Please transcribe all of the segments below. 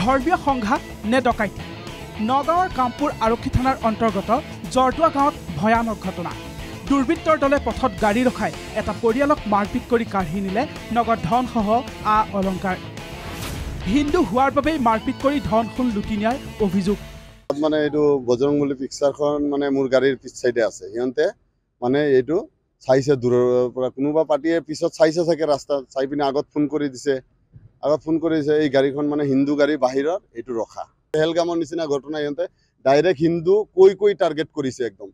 ধৰ্মীয় সংঘাত নে ডকাইতি নগাঁৱৰ কামপুৰ আৰক্ষী থানাৰ অন্তৰ্গত জৰদুৱা গাঁৱত ভয়ানক ঘটনা দুৰ্বৃত্তৰ দলে পথত গাড়ী ৰখাই এটা পৰিয়ালক মাৰপিট কৰি কাঢ়ি নিলে নগদ ধনসহ আ অলংকাৰ হিন্দু হোৱাৰ বাবে মাৰপিট কৰি ধন সোণ লুটি নিয়াৰ অভিযোগ মানে এইটো বজৰংবলী পিকচাৰখন মানে মোৰ গাড়ীৰ পিছ সাইডে আছে সিহঁতে মানে এইটো চাইছে দূৰৰ পৰা কোনোবা পাৰ্টিয়ে পিছত চাইছে থাকে ৰাস্তা চাই পিনে আগত ফোন কৰি দিছে এই গাড়ীখন মানে হিন্দু গাড়ী বাহিৰত এইটো ৰখা পেহেলগামৰ নিচিনা ঘটনা ইহঁতে ডাইৰেক্ট হিন্দু কৈ টাৰ্গেট কৰিছে একদম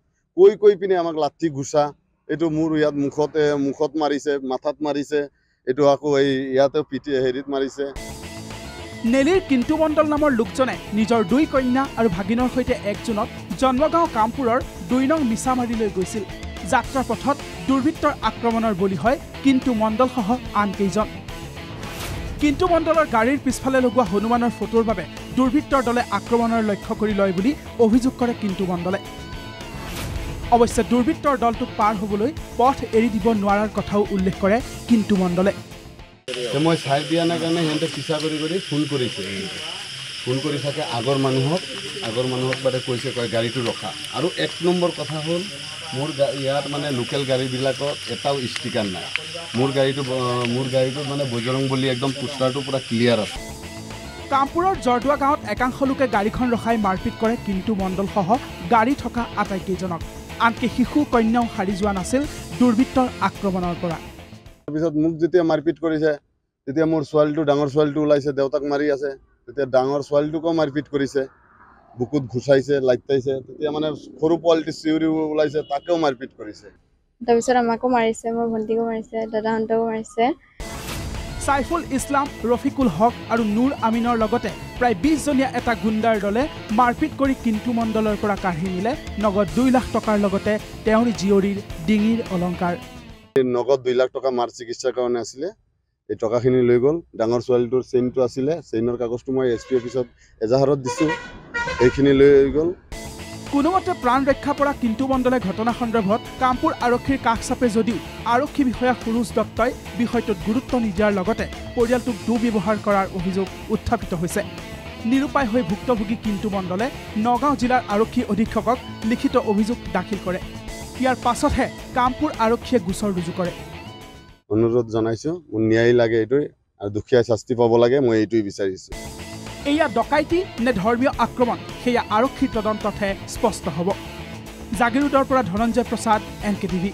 কৈ পিনে আমাক লাঠি ঘুষা এইটো মোৰ ইয়াত মুখত মাৰিছে মাথাত মাৰিছে এইটো আকৌ এই ইয়াতে পিঠি হেৰিত মাৰিছে নেলিৰ কিন্তু মণ্ডল নামৰ লোকজনে নিজৰ দুই কন্যা আৰু ভাগিনৰ সৈতে 1 জুনত জন্মগাঁও কামপুৰৰ 2 নং মিছামাৰীলৈ গৈছিল যাত্ৰাৰ পথত দুৰ্বৃত্তৰ আক্ৰমণৰ বলি হয় কিন্তু মণ্ডলসহ আন কেইজন কিন্তু মণ্ডলৰ গাড়ীৰ পিছফালে লগোৱা হনুমানৰ ফটোৰ বাবে দুৰ্বৃত্তৰ দলে আক্ৰমণৰ লক্ষ্য কৰি লয় বুলি অভিযোগ কৰে কিন্তু মণ্ডলে অৱশ্যে দুৰ্বৃত্তৰ দলটোক পাৰ হ'বলৈ পথ এৰি দিব নোৱাৰাৰ কথাও উল্লেখ কৰে কিন্তু মণ্ডলে মই চাই দিয়া নাই কাৰণে সিহঁতে পিছা কৰি ফোন কৰিছে ফোন কৰি থাকে আগৰ মানুহক মানে কৈছে কয় গাড়ীটো ৰখা আৰু 1 নম্বৰ কথা হ'ল মোৰ ইয়াত মানে লোকেল গাড়ীবিলাকত এটাও ষ্টিকাৰ নাই মোৰ গাড়ীটো মানে বজৰংবলী একদম পোষ্টাৰটো পুৰা ক্লিয়াৰ আছে কামপুৰৰ জৰদুৱা গাঁৱত একাংশ লোকে গাড়ীখন ৰখাই মাৰপিট কৰে কিন্তু মণ্ডলসহ গাড়ী থকা আটাইকেইজনক আনকি শিশু কন্যাও হাৰি যোৱা নাছিল দুৰ্বৃত্তৰ আক্ৰমণৰ পৰা তাৰপিছত মোক যেতিয়া মাৰপিট কৰিছে তেতিয়া মোৰ ডাঙৰ ছোৱালীটো ওলাইছে দেউতাক মাৰি আছে তেতিয়া ডাঙৰ ছোৱালীটোকো মাৰপিট কৰিছে বুকুত ঘুষাইছে লাইটাইছে তেতিয়া মানে সৰু পোৱালিটো চিউৰি ওলাইছে তাকেও মাৰপিট কৰিছে তাৰপিছত আমাকো মাৰিছে মোৰ ভণ্টিকো মাৰিছে দাদাহঁতকো মাৰিছে সাইফুল ইছলাম ৰফিকুল হক আৰু নুৰ আমিনৰ লগতে প্ৰায় 20 জনীয়া এটা গুণ্ডাৰ দলে মাৰপিট কৰি কিন্তু মণ্ডলৰ পৰা কাঢ়ি নিলে নগদ 2 লাখ টকাৰ লগতে তেওঁৰ জীয়ৰীৰ ডিঙিৰ অলংকাৰ নগদ 2 লাখ টকা মাৰ চিকিৎসাৰ কাৰণে আছিলে এই টকাখিনি লৈ গ'ল ডাঙৰ ছোৱালীটোৰ চেইনটো আছিলে চেইনৰ কাগজটো মই এছপি অফিচত এজাহাৰত দিছো এইখিনি লৈ গ'ল কোনোমতে প্ৰাণ ৰক্ষা পৰা কিন্তু মণ্ডলে ঘটনা সন্দৰ্ভত কামপুৰ আৰক্ষীৰ কাষ চাপে যদিও আৰক্ষী বিষয়া সুৰুজ দত্তই বিষয়টোত গুৰুত্ব নিদিয়াৰ লগতে পৰিয়ালটোক দুৰ্ব্যৱহাৰ কৰাৰ অভিযোগ উত্থাপিত হৈছে নিৰুপায় হৈ ভুক্তভোগী কিন্তু মণ্ডলে নগাঁও জিলাৰ আৰক্ষী অধীক্ষকক লিখিত অভিযোগ দাখিল কৰে ইয়াৰ পাছতহে কামপুৰ আৰক্ষীয়ে গোচৰ ৰুজু কৰে অনুৰোধ জনাইছো মোৰ ন্যায় লাগে এইটোই আৰু দুখীয়া শাস্তি পাব লাগে মই এইটোই বিচাৰিছো এয়া ডকাইতি নে ধৰ্মীয় আক্ৰমণ সেয়া আৰক্ষীৰ তদন্ততহে স্পষ্ট হ'ব জাগিৰোডৰ পৰা ধনঞ্জয় প্ৰসাদ NKTV